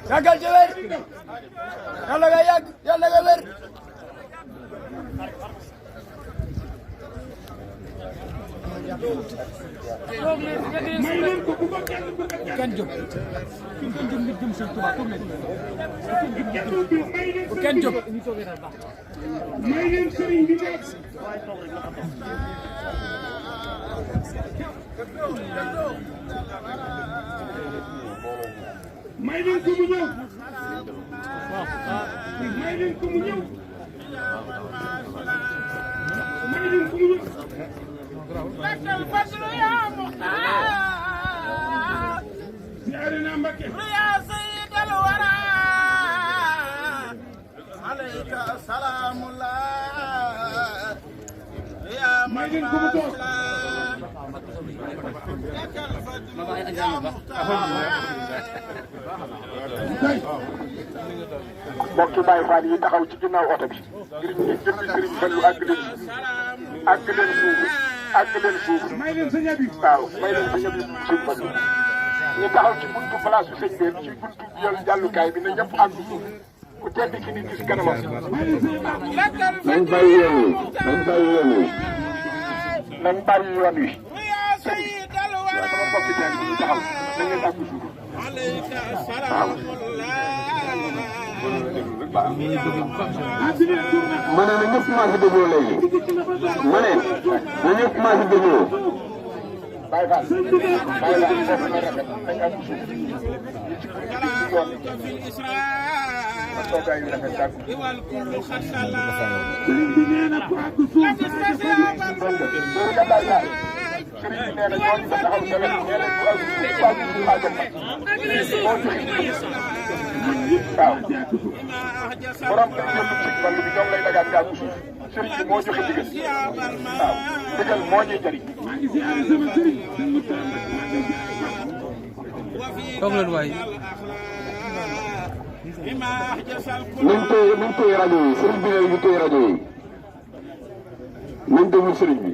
yàggal ci wér yàlla nga yàgg yàlla nga wér kenn jóg nit jëm Sëñ Tuubaa toog leen bu kenn jóg may leen sëriñ bi may leen ko mu ñëw may leen ko mu ñëw may leen ko mu ñëw bakal fadlu ya muxtaar siyaarina Mbakke ya sayyidal wara alayka salaamullah ya may leen ko mu toog bakal fadlu ya muxtaar mbokki Baay Faal yi taxaw ci ginnaaw oto bi ngir ñu jëm Sëriñ Fallu àgg leen suuf may leen sëñ bi waaw may leen sëñ bi Sëriñ Fallu ñu taxaw ci buntu place sëñ bi ci buntu yoon jàllukaay bi ne ñëpp àgg suuf ku tedd ki nit ñi ci kanamam nañ bàyyi yoon wi nañ bàyyi yoon wi waaw sama mbokki teg ñu taxaw nañ leen àgg suuf waaw ma ne na ñëpp commencé dégloo léegi ma ne na ñëpp commencé dégloo Baye Fall foofu na rafet nañ am suuf ñu ci yoon ma toogaay yu rafet dàgg sëriñ bi nee na ku àgg suuf sëriñ bi nee na ñooñu ba taxaw sa wet nee na ku àgg suuf moo joxe waaw borom kër yi Sëñ Fallu bi ñoom lay dagaan gaa bu suuf sëriñ bi moo joxe ndigal waaw ndigal moo ñuy jëriñ. toog leen waay. nañ koy rajo yi sëriñ bi ne ñu koy rajo yi nañ déglu sëriñ bi.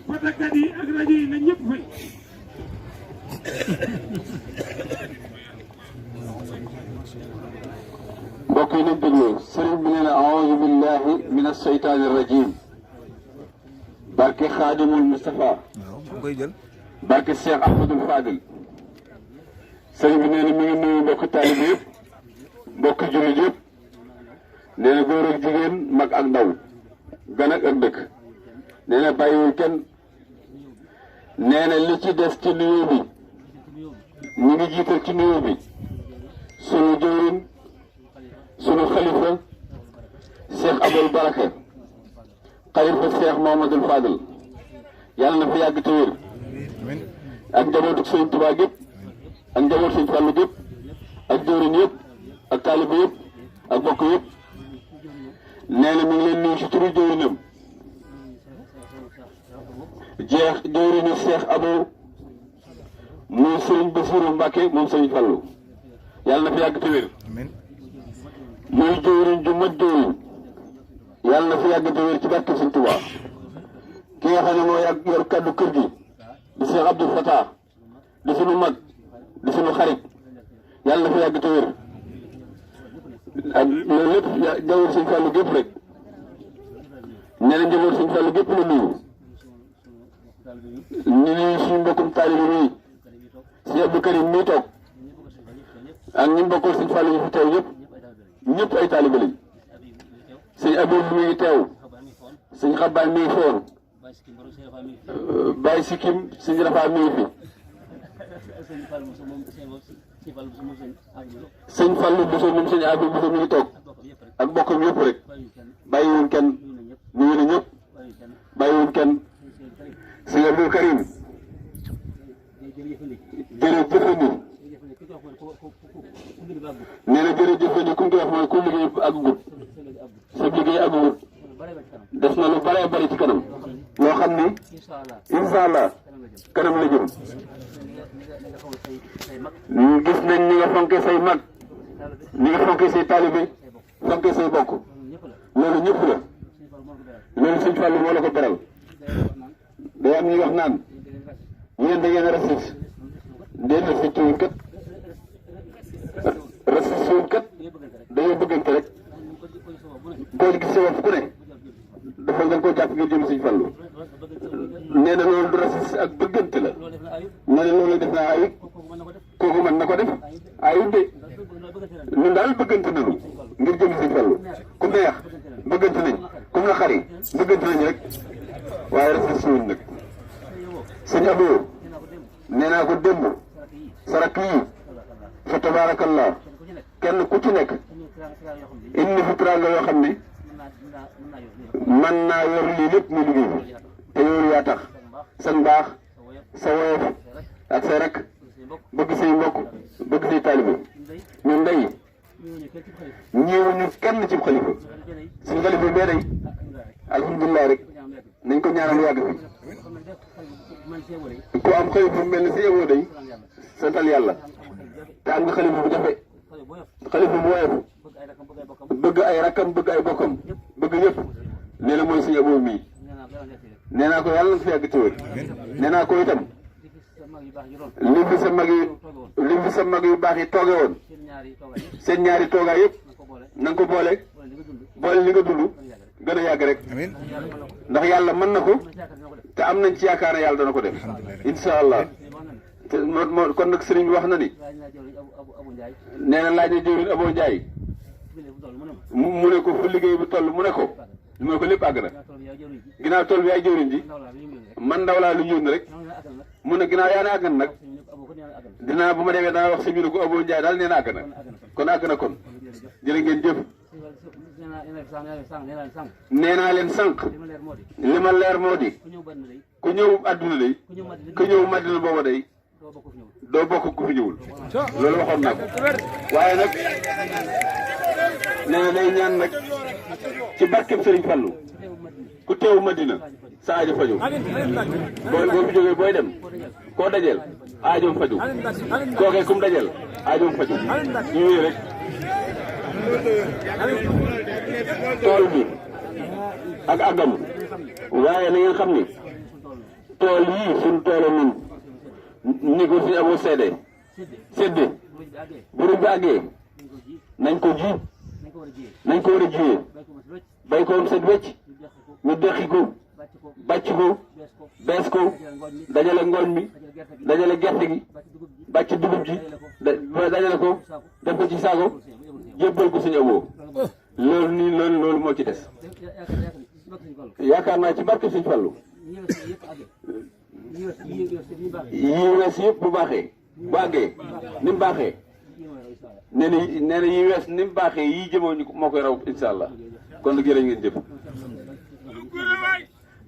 fotokat yi ak rajo yi nañ ñëpp fay. mbokk yi nañ déglu sëriñ bi nee na aouzu billahi min asheytaani rajim barke xaadimul Moustapha barke Cheikh Ahmadul Fadil sëriñ bi nee na mi ngi nuyu mbokk taalibe yëpp mbokk jullit yëpp nee na góor ak jigéen mag ak ndaw gan ak dëkk nee na bàyyiwul kenn nee na li ci des ci nuyoo bi ñu ngi jiital ci nuyoo bi sunu jëwriñ sunu xalifa Cheikh Abul Baraka xalifa Cheikh Mouhamadoul Fadil yàlla na fa yàgg te wér ak njabootu Sëñ Tuubaa gépp ak njabootu Sëñ Fallu gépp ak jëwriñ yëpp ak taaliba yëpp ak bokk yëpp nee na mi ngi leen nuyu si turu jëwriñam jëwriñu Cheikh Abou muy Sëriñ Bassirou Mbacke moom Sëñ Fallu yàlla na fa yàgg te wér muy jëwriñ ju mat jëwriñ yàlla na fa yàgg te wér ci barke Sëñ Tuubaa ki nga xam ne moo yàgg yor kaddu kër gi di Cheikh Abdou Fatah di sunu mag di sunu xarit yàlla na fa yàgg te wér ak loolu lépp jaww Sëñ Fallu gépp rek nee na njaboot Sëñ Fallu gépp la nuyu ñu nuyu suñu mbokkum taalibe mii si Abdou Karim mii toog ak ñi bokkal Sëñ Fallu ñu fi teew yëpp ñëpp ay taalibe lañ sëñ Abou mi ngi teew sëñ Xabaan mi ngi foon Baye Sikim sëñ Rafa mi ngi fi sëñ Fallu Bousso moom sëñ Abou Bousso mi ngi toog ak bokkam yëpp rek bàyyiwuñ kenn nuyu na ñëpp bàyyiwuñ kenn sëñ Abdou Karim jërëjëfandi nee na jërëjëfandi ku ñu koy wax mooy ku liggéey ak gut sa liggéey ak gut des na lu bare bari ci kanam loo xam ni incha allah kanam la jëm gis nañ ni nga fonke say mag ni nga fonke say taalibe fonke say bokk loolu ñëpp la loolu Sëñ Fallu moo la ko beral day am ñuy wax naan yéen da ngeen a rasis déedéet respecté wuñ kat kooku mën na ko def ayut de ñun daal bëggante nañu ngir jëm Sëñ Fallu ku neex bëggante nañ ku na xari bëggante nañ rek waaye rek suñu nag sëñ Abo nee naa ko démb sarak yi fa tabaarakallah kenn ku ci nekk indi fi teraanga yoo xam ne mën naa yor lii lépp muy liggéey bi te yow yaa tax sa mbaax sa woyof ak say rek bëgg say mbokk bëgg say taalibe ñun day ñëwuñu kenn ci xalifa suñu xalifa bee day alhamdulilah rek nañ ko ñaanal yàgg fi ku am xalifa bu mel ni si yow day santal yàlla te am nga xalifa bu jafe xalifa bu woyof bëgg ay rakkam bëgg ay bokkam bëgg ñëpp nee na mooy suñu aboo mii nee naa ko yàlla na fi yàgg ci wér nee naa ko itam li fi sa mag yu baax yi tooge woon seen ñaari toogaay yëpp na nga ko boole li nga dund gën a yàgg rek ndax yàlla mën na ko te am nañ ci yaakaar ne yàlla dana ko def insha allah te moo kon nag sëriñ bi wax na ni nee na laaj na jëwriñ Abo Njaay mu ne ko fu liggéey bu toll mu ne ko lépp àgg na ginnaaw tool bi ay jëwriñ ji man ndaw laa lu ñëw rek mu ne ginnaaw yaa ne àgg na nag dinaa bu ma demee dana wax sëñ bi ne ko Abo Njaay daal nee na àgg na kon jërë ngeen jëf nee naa leen sànq li ma leer moo di ku ñëw àdduna day ku ñëw Madina booba day doo bokk ku fi ñëwul loolu waxoon naa ko waaye nag nee na day ñaan nag ci barkeb Sëriñ Fallu ku teewu Madina sa aajo faju boo fi jógee booy dem koo dajeel aajoom faju kookee kum dajeel aajoom faju ñu wéy rek tool bi ak àggam waaye na ngeen xam ni tool yii suñ toolo nun ni ko suñu Abo sédde bu ruj bi àggee nañ ko ji nañ ko war a jiyee bay ko am set wecc ñu deqi ko bàcc ko bees ko dajale ngooñ mi dajale gerte gi bàcc dugub ji dajale ko def ko ci saako jébbal ko suñu Abo loolu moo ci des yaakaar naa ci barke Sëñ Fallu yi wees yëpp bu baaxee bu àggee ni mu baaxee nee na yi wees ni mu baaxee yii jëmoo ñu moo koy raw insha allah kon nag jërë ngeen jëf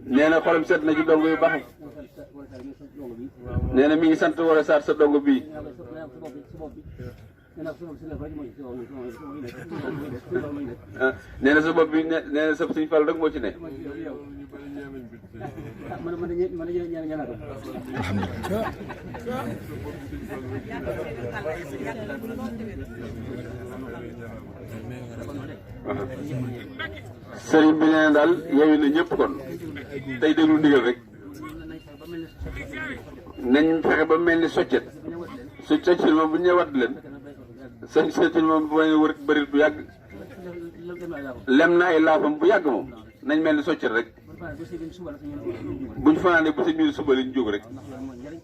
nee na xolam seet na ci dongo yu baax nee na mi ngi sant Woré Sarr sa dongo bii nee na sa bopp bi nee na sa Sëñ Fallu rek moo ci ne sëriñ bi nee na daal yeewi na ñëpp kon tey déglu ndigal rek nañ fexe ba mel ni soccet soccet moom bu ñu wat leen soccet moom bu may wër bëri bu yàgg lem na ay laafam bu yàgg moom nañ mel ni soccet rek buñ fanaanee bu si ñu suba liñ jóg rek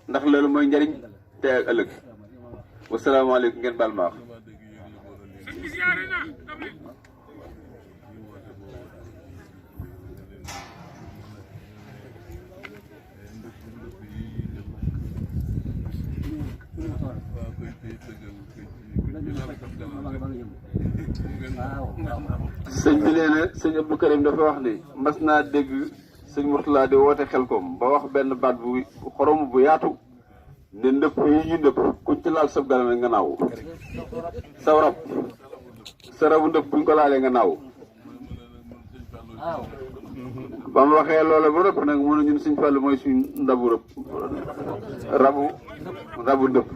ndax loolu mooy njariñ tey ak ëllëg wasalaamaaleykum ngeen baal ma wax sëñ bi nee na sëñ Abdou Karim dafa wax ni mas naa dégg sëñ Mourtala di woote Xelkom ba wax benn baat bu xorom bu yaatu ne ndëpp yi ñu ndëpp kuñ ci laal sab galame nga naaw sa rabu ndëpp buñ ko laalee nga naaw ba mu waxee loola ba rëpp nag mu ne ñun Sëñ Fallu mooy suñ ndabu rëpp rabu ndëpp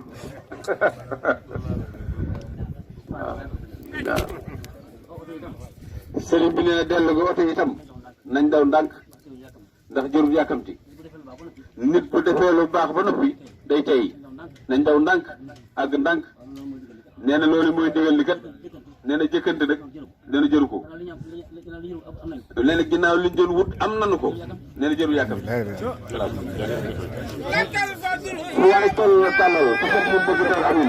waaw sëriñ bi nee na dellu ga oto itam nañ daw ndànk ndax jërul yàkkamti nit bu defee lu baax ba noppi day tey nañ daw ndànk àgg ndànk nee na loolu mooy digal li kat nee na jëkkante nag nee na jëru ko nee na ginnaaw liñ doon wut am nanu ko nee na jërul yàkkamti fu waay toll la tàllal parce que mu bëgg dal amul